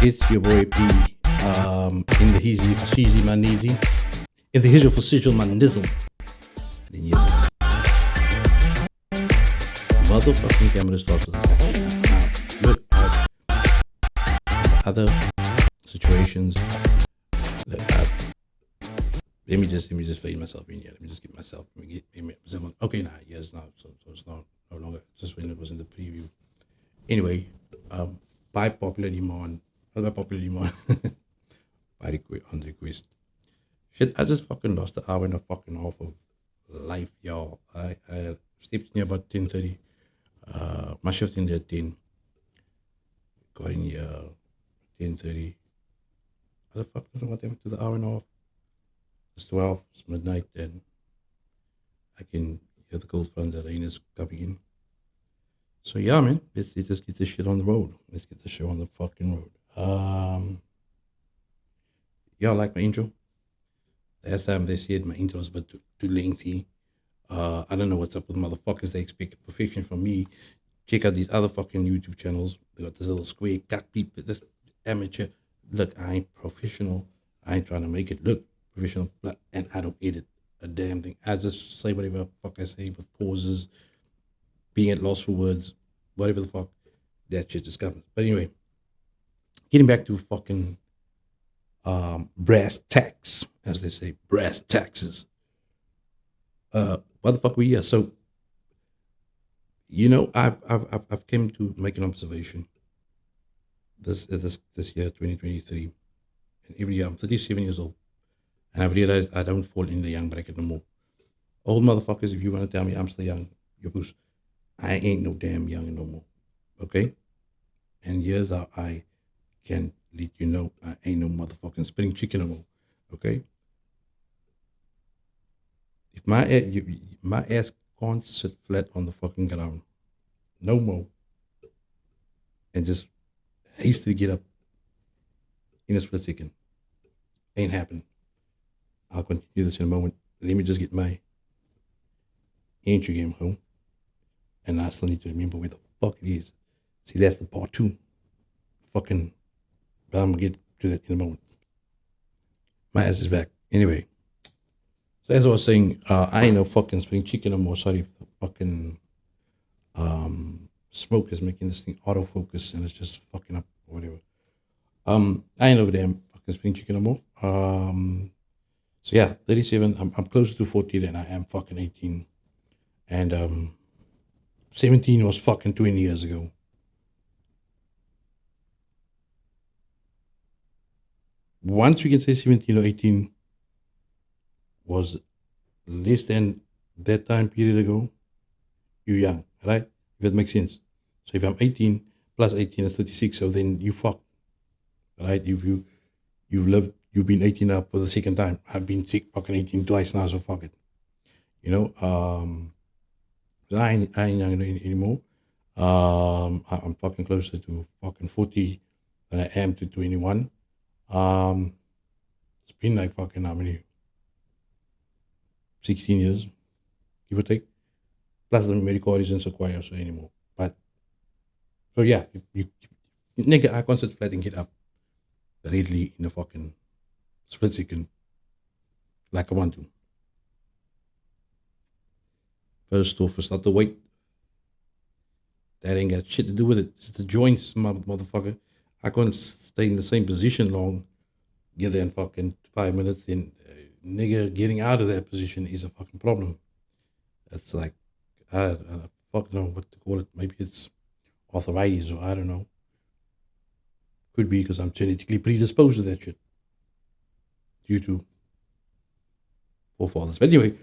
It's your boy P. In the Heezy Sheezy Maneezy. In the Hijal for Sigil Manizzle. Then yes, motherfucking camera starts with a second. Now, look at other situations. Look, let me just fade myself in here. Let me just get myself. Okay, nah, yeah, it's not. So it's not no longer. Just when it was in the preview. Anyway, by popular demand, not by popular demand, on the request. Shit, I just fucking lost an hour and a fucking half of life, y'all. I slept in here about 10:30. My shift in there at 10. Got in here 10:30. How the fuck did I went to the hour and a half? It's 12, it's midnight, and I can hear the cold front, the rain is coming in. So yeah, man, let's just get this shit on the road. Let's get the show on the fucking road. Y'all like my intro? Last time they said my intro was a bit too lengthy. I don't know what's up with motherfuckers. They expect perfection from me. Check out these other fucking YouTube channels. They got this little square cut people, this amateur. Look, I ain't professional. I ain't trying to make it look professional, and I don't edit a damn thing. I just say whatever the fuck I say with pauses, being at loss for words, whatever the fuck. That shit just comes. But anyway, getting back to fucking brass tacks, as they say, brass taxes. What the fuck we here? So I've came to make an observation this year 2023, and every year I'm 37 years old, and I've realized I don't fall in the young bracket no more. Old motherfuckers, if you want to tell me I'm still young, you're push. I ain't no damn young no more. Okay, and here's how I can let you know I ain't no motherfucking spring chicken no more. Okay, if my ass can't sit flat on the fucking ground no more and just hastily get up in a split second, ain't happening. I'll continue this in a moment. Let me just get my entry game home, and I still need to remember where the fuck it is. See, that's the part two. Fucking, but I'm gonna get to that in a moment. My ass is back. Anyway, so as I was saying, I ain't no fucking spring chicken no more. Sorry, the fucking smoke is making this thing autofocus and it's just fucking up or whatever. I ain't no damn fucking spring chicken no more. So yeah, 37. I'm closer to 40 than I am fucking 18, and 17 was fucking 20 years ago. Once you can say 17 or 18 was less than that time period ago, you're young, right? If that makes sense. So if I'm 18 plus 18 is 36, so then you fuck, right? You've lived, you've been 18 up for the second time. I've been sick fucking 18 twice now, so fuck it. You know, I ain't young anymore. I'm fucking closer to fucking 40 than I am to 21. Um, it's been like fucking how many? 16 years, give or take. Plus the medical isn't so quiet so anymore. But so yeah, nigga, I can't sit flat and get up readily in a fucking split second like I want to. First off, it's not the weight. That ain't got shit to do with it. It's the joints, motherfucker. I can't stay in the same position long. Get there in fucking 5 minutes. Then, nigga, getting out of that position is a fucking problem. It's like, I fuck know what to call it. Maybe it's arthritis or I don't know. Could be because I'm genetically predisposed to that shit due to forefathers. But anyway,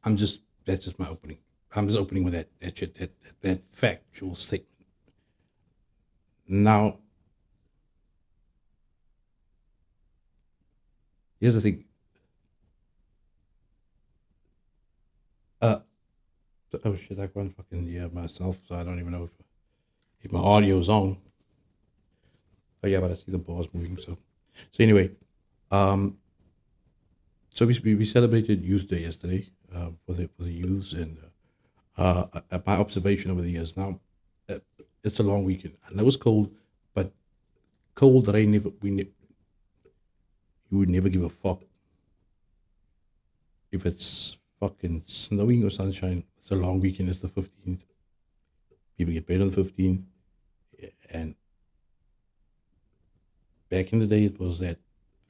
that's just my opening. I'm just opening with that shit, that factual statement. Now, here's the thing. Oh shit, I can't fucking hear myself, so I don't even know if my audio is on. Oh yeah, but I see the bars moving. So anyway, um, so we celebrated Youth Day yesterday for the youths, and my observation over the years now, it's a long weekend. I know it's cold, but Cold rain, you would never give a fuck if it's fucking snowing or sunshine. It's a long weekend. It's the 15th. People get paid on the 15th. And back in the day, it was that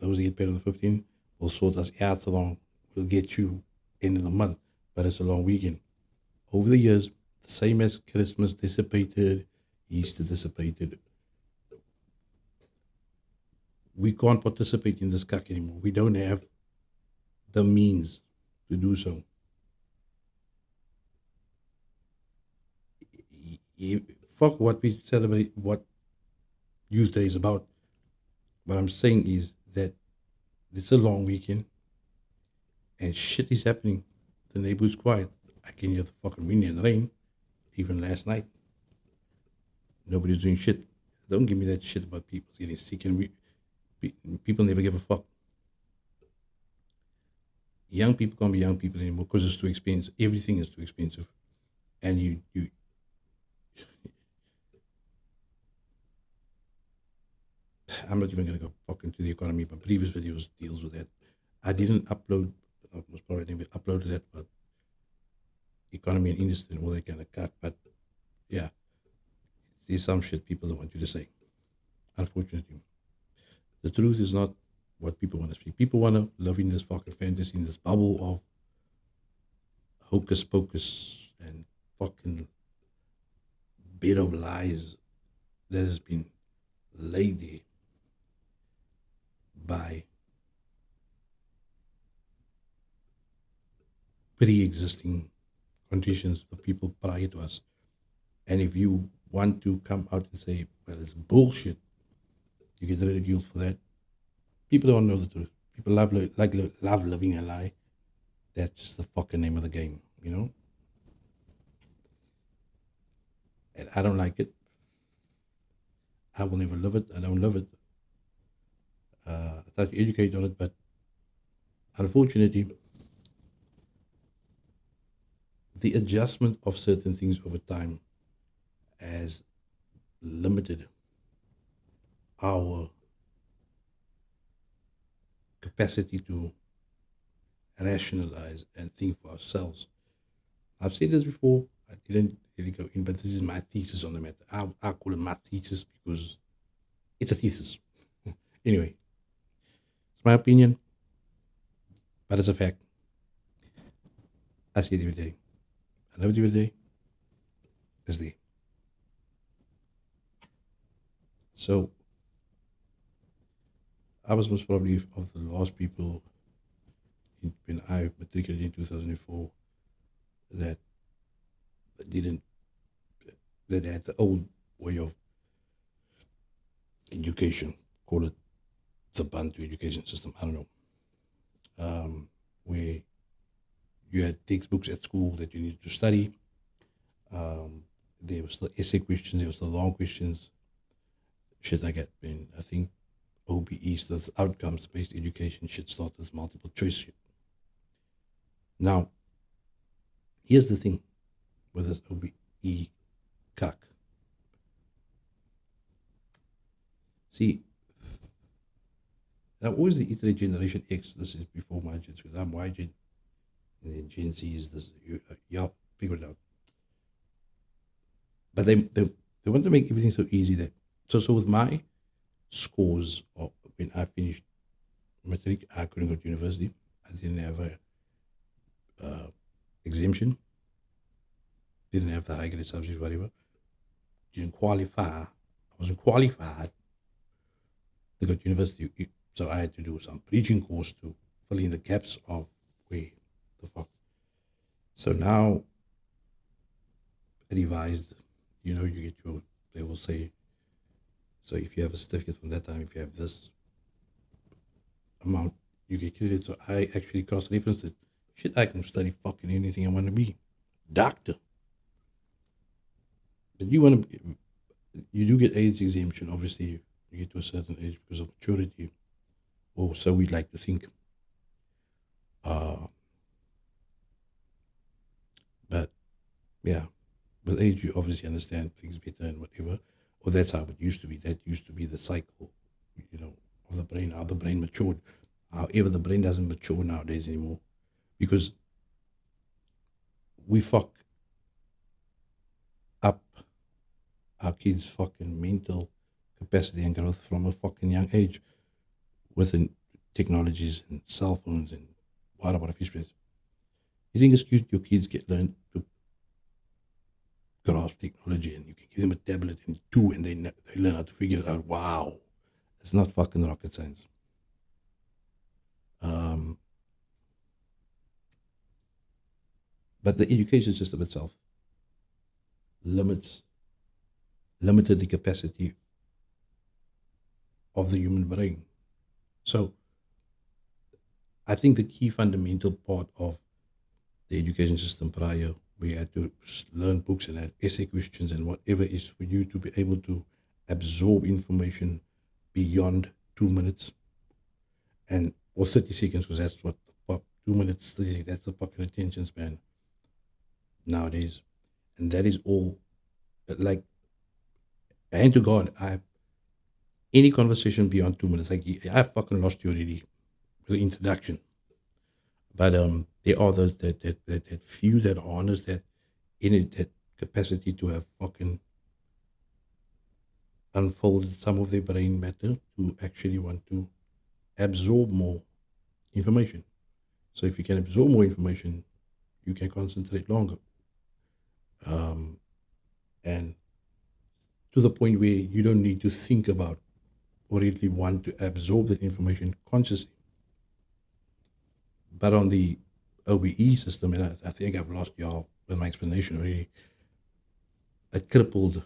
those that get paid on the 15th will sort us out so long. We'll get you end of the month. But it's a long weekend. Over the years, the same as Christmas dissipated, Easter dissipated, we can't participate in this cuck anymore. We don't have the means to do so. Fuck what we celebrate, what Youth Day is about. What I'm saying is that it's a long weekend and shit is happening. The neighborhood's quiet. I can hear the fucking wind and rain. Even last night, nobody's doing shit. Don't give me that shit about people getting sick and people never give a fuck. Young people can't be young people anymore because it's too expensive. Everything is too expensive, and you. I'm not even gonna go fuck into the economy. My previous videos deals with that. I didn't upload. I was probably didn't upload that, but economy and industry and all that kind of cut. But yeah, there's some shit people don't want you to say. Unfortunately, the truth is not what people want to speak. People want to live in this fucking fantasy, in this bubble of hocus pocus and fucking bed of lies that has been laid there by pre-existing conditions for people prior to us. And if you want to come out and say, well, it's bullshit, you get ridiculed for that. People don't know the truth. People love living a lie. That's just the fucking name of the game, you know? And I don't like it. I will never love it. I don't love it. I try to educate on it, but unfortunately, the adjustment of certain things over time has limited our capacity to rationalize and think for ourselves. I've said this before. I didn't really go in, but this is my thesis on the matter. I call it my thesis because it's a thesis. Anyway, it's my opinion, but it's a fact. I see it every day. I love it every day. It's there. So I was most probably of the last people when I matriculated in 2004 that didn't that had the old way of education, call it the Bantu education system. I don't know, where you had textbooks at school that you needed to study. There was the essay questions, there was the long questions, shit like that. And I think OBE, so that's outcomes based education, should start as multiple choice shit. Now, here's the thing with this OBE cuck. See, I'm always the iterate Generation X. This is before my gen, because I'm Y gen, and then Gen Z is this. Yeah, figure it out. But they want to make everything so easy that so with my scores of when I finished matric, I couldn't go to university. I didn't have a exemption. Didn't have the high grade subjects, whatever. Didn't qualify. I wasn't qualified to go to university. So I had to do some preaching course to fill in the gaps of where the fuck. So now, revised, you get your, they will say, so if you have a certificate from that time, if you have this amount, you get credited. So I actually cross-referenced it. Shit, I can study fucking anything I want to be. Doctor. But you do get age exemption, obviously, you get to a certain age because of maturity, or so we like to think. Uh, but yeah, with age, you obviously understand things better and whatever, or that's how it used to be. That used to be the cycle, of the brain, how the brain matured. However, the brain doesn't mature nowadays anymore because we fuck up our kids' fucking mental capacity and growth from a fucking young age with the technologies and cell phones and whatever of space. You think it's cute your kids get learned to grasp technology and you can give them a tablet and two and they learn how to figure it out. Wow. It's not fucking rocket science. Um, but the education system itself limits limited the capacity of the human brain. So I think the key fundamental part of the education system prior, we had to learn books and had essay questions and whatever is for you to be able to absorb information beyond 2 minutes and or 30 seconds because that's what the fuck 2 minutes 30 seconds, that's the fucking attention span nowadays. And that is all like and to God, I any conversation beyond 2 minutes, like I fucking lost you already with the introduction. But there are those that few that honors that in it that capacity to have fucking unfolded some of their brain matter to actually want to absorb more information. So if you can absorb more information, you can concentrate longer. Um, and to the point where you don't need to think about or really want to absorb that information consciously. But on the OBE system, and I think I've lost y'all with my explanation already, it crippled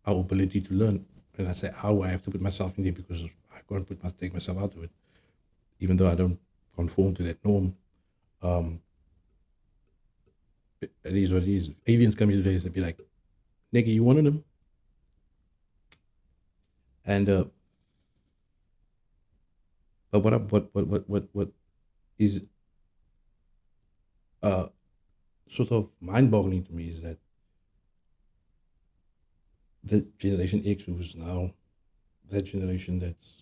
our ability to learn. And I say, how I have to put myself in there because I can't take myself out of it, even though I don't conform to that norm. Um, it is what it is. Aliens come here today, they'd be like, nigga, you wanted them? And but what is uh sort of mind-boggling to me is that the Generation X, who's now that generation that's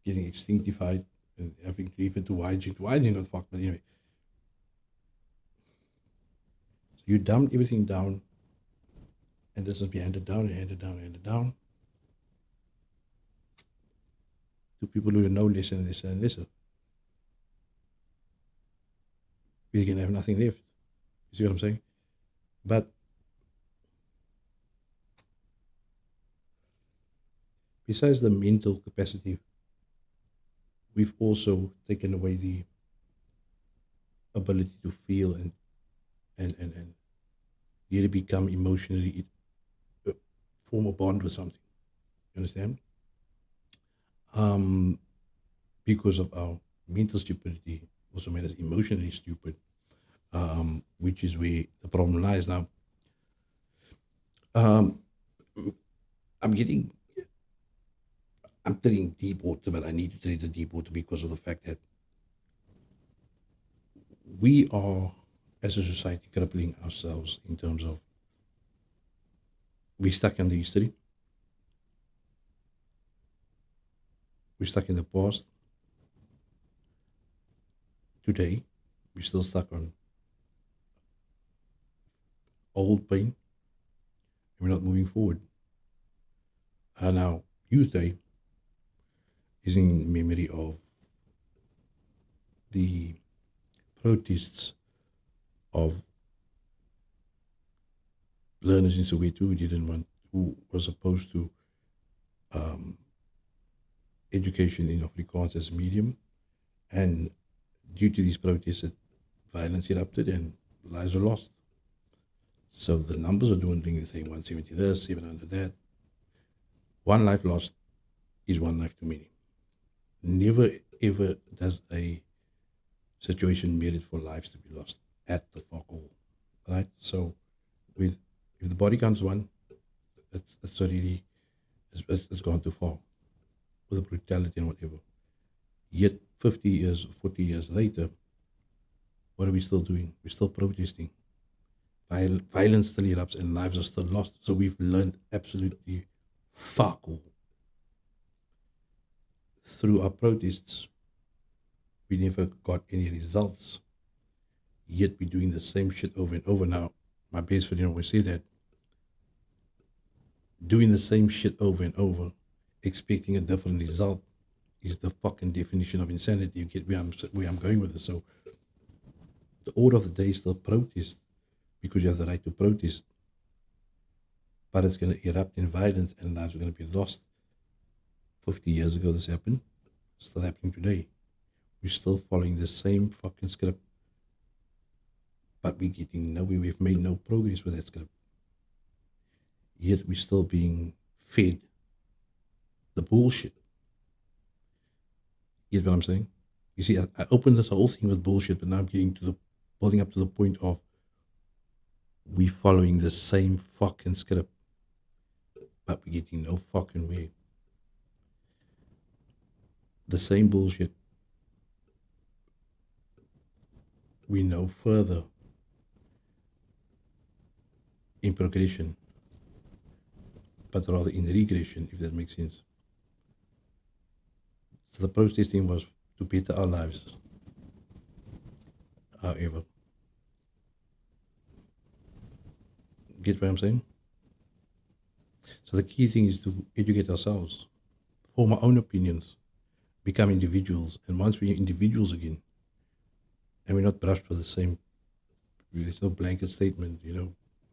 getting extinctified and having even to YG. To YG not fuck, but anyway. So you dumb everything down and this will be handed down and handed down and handed down to people who know listen and listen and listen. We're gonna have nothing left. You see what I'm saying? But besides the mental capacity, we've also taken away the ability to feel and really become emotionally form a bond with something. You understand? Um, because of our mental stupidity, also made us emotionally stupid, which is where the problem lies. Now, um, I'm getting, I'm treading deep water, but I need to tread the deep water because of the fact that we are, as a society, crippling ourselves in terms of we're stuck in the history, we're stuck in the past. Today, we're still stuck on old pain, and we're not moving forward. Now, Youth Day is in memory of the protests of learners in Soweto who didn't want, who was opposed to um, education in Afrikaans as a medium. And due to these protests, violence erupted and lives were lost. So the numbers are dwindling. They're saying 170 this, 700 that. One life lost is one life too many. Never ever does a situation merit for lives to be lost at the fuck all. Right? So with if the body counts one, it's already it's gone too far with the brutality and whatever. Yet 50 years, 40 years later, what are we still doing? We're still protesting. Violence still erupts and lives are still lost. So we've learned absolutely fuck all. Through our protests, we never got any results. Yet we're doing the same shit over and over. Now, my best friend always say that doing the same shit over and over, expecting a different result, is the fucking definition of insanity. You get where I'm going with this. So the order of the day is still protest because you have the right to protest, but it's going to erupt in violence and lives are going to be lost. 50 years ago, this happened. Still happening today. We're still following the same fucking script, but we're getting nowhere. We've made no progress with that script. Yet we're still being fed the bullshit. You get what I'm saying? You see, I opened this whole thing with bullshit, but now I'm getting to the building up to the point of we following the same fucking script, but we're getting no fucking way. The same bullshit. We know further in progression, but rather in regression, if that makes sense. So the protesting was to better our lives. However, get what I'm saying? So the key thing is to educate ourselves, form our own opinions, become individuals. And once we're individuals again, and we're not brushed with the same, there's no blanket statement,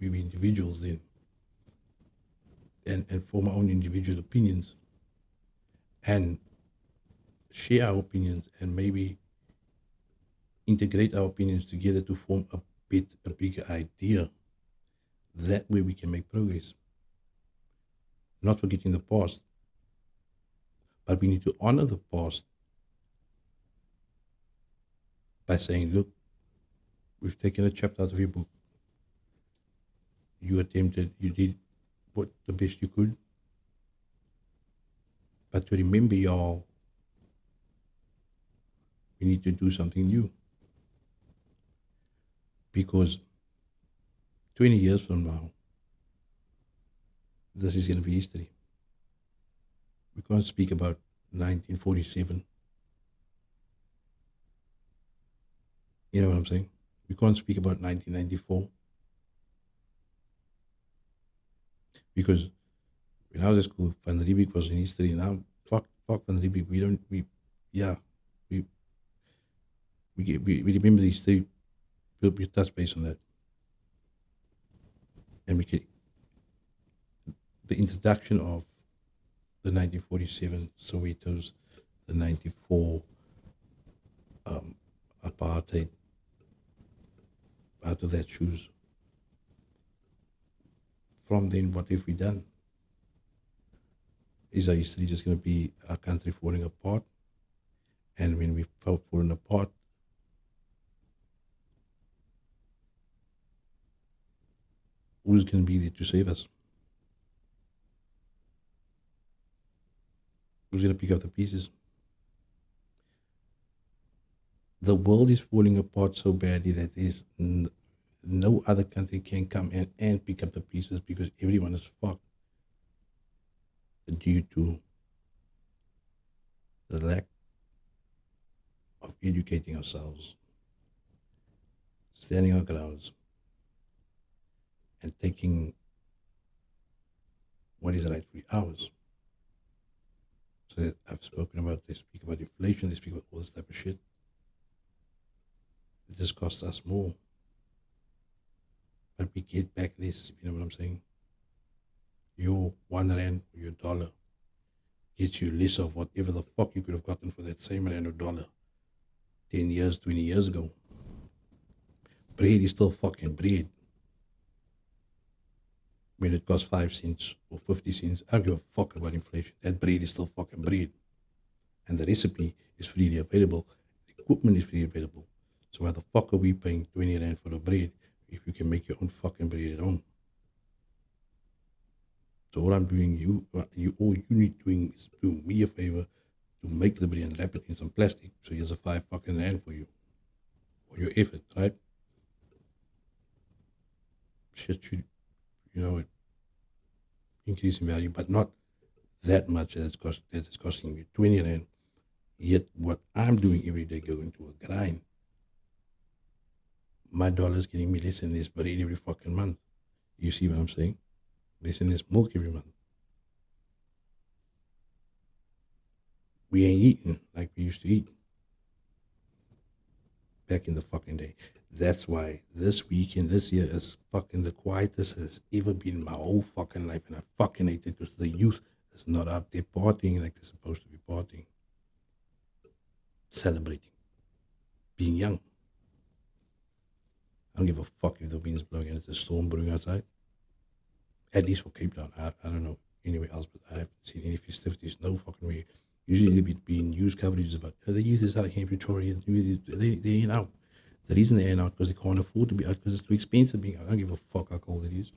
we be individuals then, and form our own individual opinions and share our opinions and maybe integrate our opinions together to form a bigger idea. That way we can make progress. Not forgetting the past, but we need to honor the past by saying, look, we've taken a chapter out of your book. You attempted, you did what the best you could. But to remember y'all, we need to do something new. Because 20 years from now, this is going to be history. We can't speak about 1947. You know what I'm saying? We can't speak about 1994. Because when I was at school, Van Riebeeck was in history. Now, fuck Van Riebeeck. Yeah, we, we remember the history. We touch base on that. And we can, the introduction of the 1947 Soweto's, the 94 apartheid, out of that shoes. From then, what have we done? Is our history just going to be our country falling apart? And when we've fallen apart, who's going to be there to save us? Who's going to pick up the pieces? The world is falling apart so badly that there's no other country can come in and pick up the pieces because everyone is fucked due to the lack of educating ourselves, standing our grounds, and taking what is rightfully ours. So I've spoken about, they speak about inflation, they speak about all this type of shit. It just costs us more. But we get back less, you know what I'm saying? Your R1 or your dollar gets you less of whatever the fuck you could have gotten for that same rand or dollar 10 years, 20 years ago. Bread is still fucking bread. When it costs 5 cents or 50 cents, I don't give a fuck about inflation. That bread is still fucking bread. And the recipe is freely available. The equipment is freely available. So why the fuck are we paying 20 rand for the bread if you can make your own fucking bread at home? So what I'm doing, all you need doing is doing me a favor to make the bread and wrap it in some plastic. So here's a 5 fucking rand for you, for your effort, right? shit should, increase in value, but not that much that it's costing me 20 rand. Yet what I'm doing every day, going to a grind, my dollar's getting me less and less bread every fucking month. You see what I'm saying? Less and less milk every month. We ain't eating like we used to eat back in the fucking day. That's why this weekend, this year is fucking the quietest it's ever been in my whole fucking life. And I fucking hate it because the youth is not out there partying like they're supposed to be partying, celebrating, being young. I don't give a fuck if the wind's blowing and it's a storm brewing outside. At least for Cape Town. I don't know anywhere else, but I haven't seen any festivities. No fucking way. Usually there be news coverage about the youth is out here in Pretoria. They ain't out. The reason they ain't out because they can't afford to be out because it's too expensive being out. I don't give a fuck how cold it is.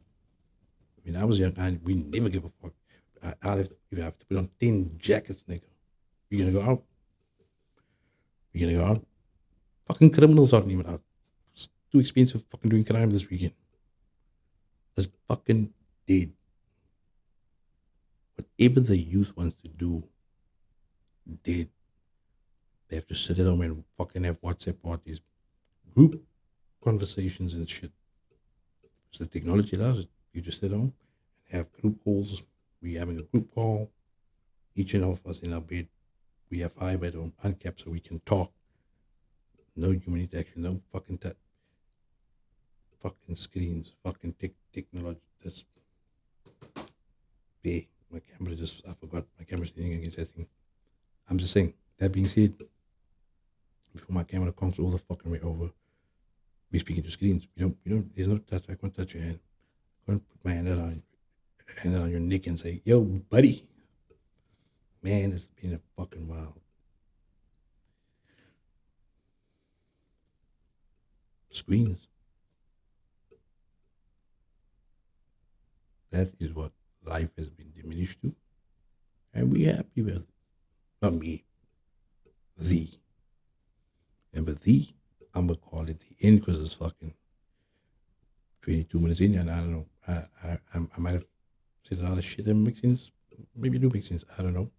When I was young, we never give a fuck. If I have to put on 10 jackets, nigga, you gonna go out? You gonna go out? Fucking criminals aren't even out. It's too expensive fucking doing crime this weekend. It's fucking dead. Whatever the youth wants to do, dead. They have to sit at home and fucking have WhatsApp parties, group conversations and shit. So the technology allows it. You just sit home and have group calls. We having a group call. Each and all of us in our bed. We have iPad on uncapped so we can talk. No human interaction. No fucking touch. Fucking screens. Fucking technology. That's there. My camera I forgot my camera's leaning against that thing. I'm just saying. That being said, before my camera comes all the fucking way over, we speaking to screens. There's no touch. I can't touch your hand. I can't put my hand on your neck and say, yo, buddy. Man, it's been a fucking while. Screens. That is what life has been diminished to. And we happy with it. Not me. Thee. Remember thee? I'm gonna call it the end because it's fucking 22 minutes in and I don't know. I might have said a lot of shit that makes sense. Maybe it do make sense. I don't know.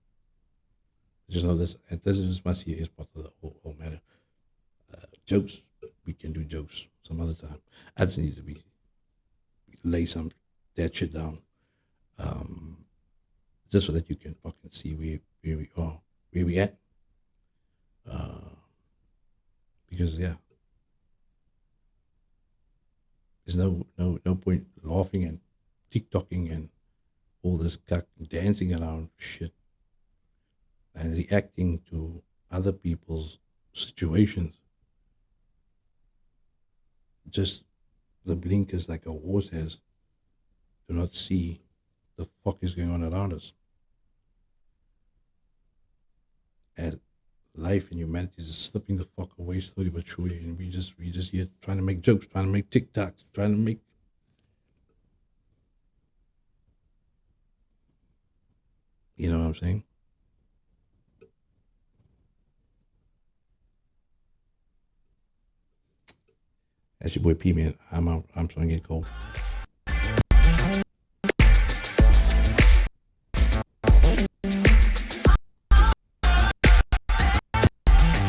Just know this is just my serious part of the whole matter. Jokes, we can do jokes some other time. I just need to lay some that shit down. Just so that you can fucking see where we are, where we at. Because yeah, there's no point laughing and TikToking and all this dancing around shit and reacting to other people's situations. Just the blinkers like a horse has do not see the fuck is going on around us. As life and humanity is slipping the fuck away slowly but surely, and we just here trying to make jokes, trying to make TikToks, trying to make. You know what I'm saying? That's your boy P, man. I'm out. I'm starting to get cold.